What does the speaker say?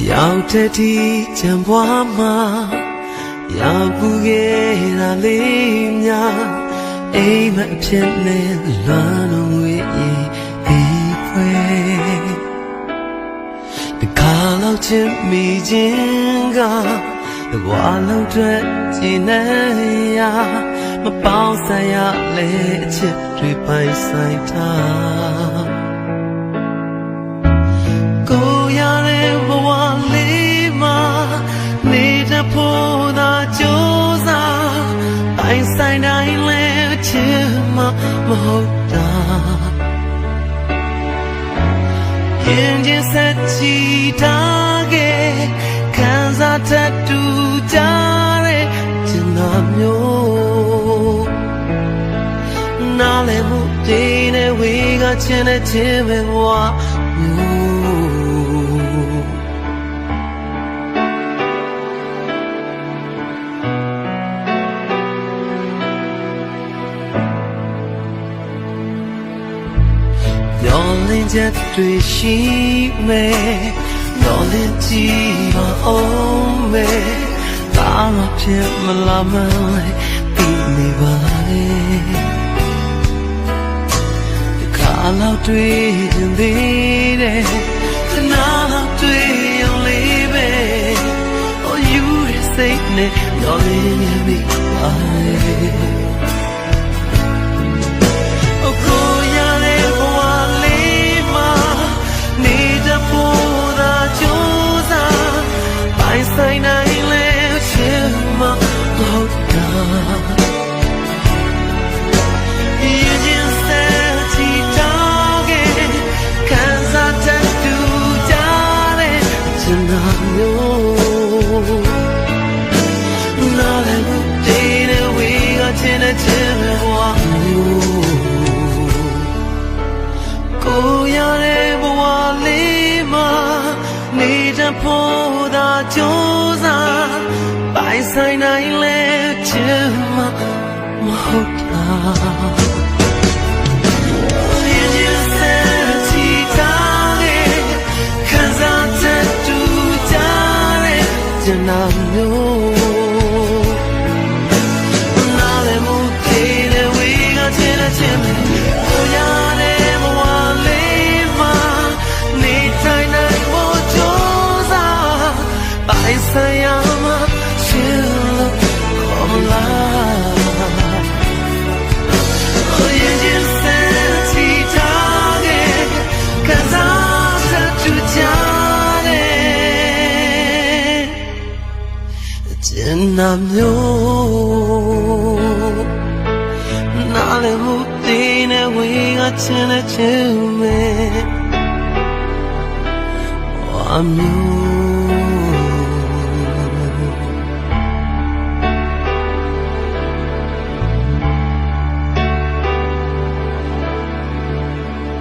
ရောက်တဲ့ဒီကြံပွားမှာရောက်ဘူးခဲ့တာလေးများအိမ်မအဖြစ်နဲ့လွမ်းလို့ငွေရင်ဒီဖွယ်တခါလောက်ချစ်မိခြင်းကဘဝလုံးအတွက်ကျင်နေရမပေါင်းဆိုင်ရလေအချစ်တွေပိုင်ဆိုင်ထားကိုရတဲ့ဘဝလေးမှာနေတဲ့ဖို့သာကြိုးစားပိုင်ဆိုင်တိုင်းလဲချစ်မှမဟုတ်တာရင်ချင်းဆက်ချီထားခဲ့ခံစားတတ်တူကြတဲ့ကျင်နာမျိုးနားလည်မှုဒီနဲ့ဝေကချင်တဲ့ချင်းပဲဘဝမျောလင်းချက်တွေရှိမယ်မျောလင်းကြည့်ပါအောင်မယ်ဒါမှဖြစ်မလားမလဲပြီးနေပါလေဒီခါလောက်တွေ့ရင်သေးတယ်ခဏလောက်တွေ့ရင်လေးပဲ Oh you say နဲ့မျောလင်းရမိပါလေဆိုင်နိုင်လဲချင်မဟုတ်တာရင်ချင်းဆက်ချီတော့ခဲ့ခံစားတတ်တူကြတဲ့ကျင်နာမျိုးနားလည်းမတည်တဲ့ဝေကချင်တဲ့ချင်ပဲဘဝမျိုးကိုရတဲ့ဘဝလေးမှာနေတဲ့ဖို့သာကြိုးစားပိုင်ဆိုင်နိုင်လဲချင်မှမဟုတ်တာရင်ချင်းဆက်ချီထားတဲ့ခံစားချက်တူကြတဲ့ကျန်နာမျိုးနားလည်းမတည်တဲ့ဝေကချင်တဲ့ချင်ပဲကိုရတဲ့ဘဝလေးမှာနေထိုင်နိုင်ပိုင်ဆိုင်ရမှာချစ်လို့ခေါ်လာရင်ချင်းဆက်ချီထားခဲ့ခံစားချက်တူကြတဲ့ကျင်နာမျိုးနားလည်းမှုသေးနဲ့ဝေကချင်တဲ့ချင်မဲ့ဝါမျိုး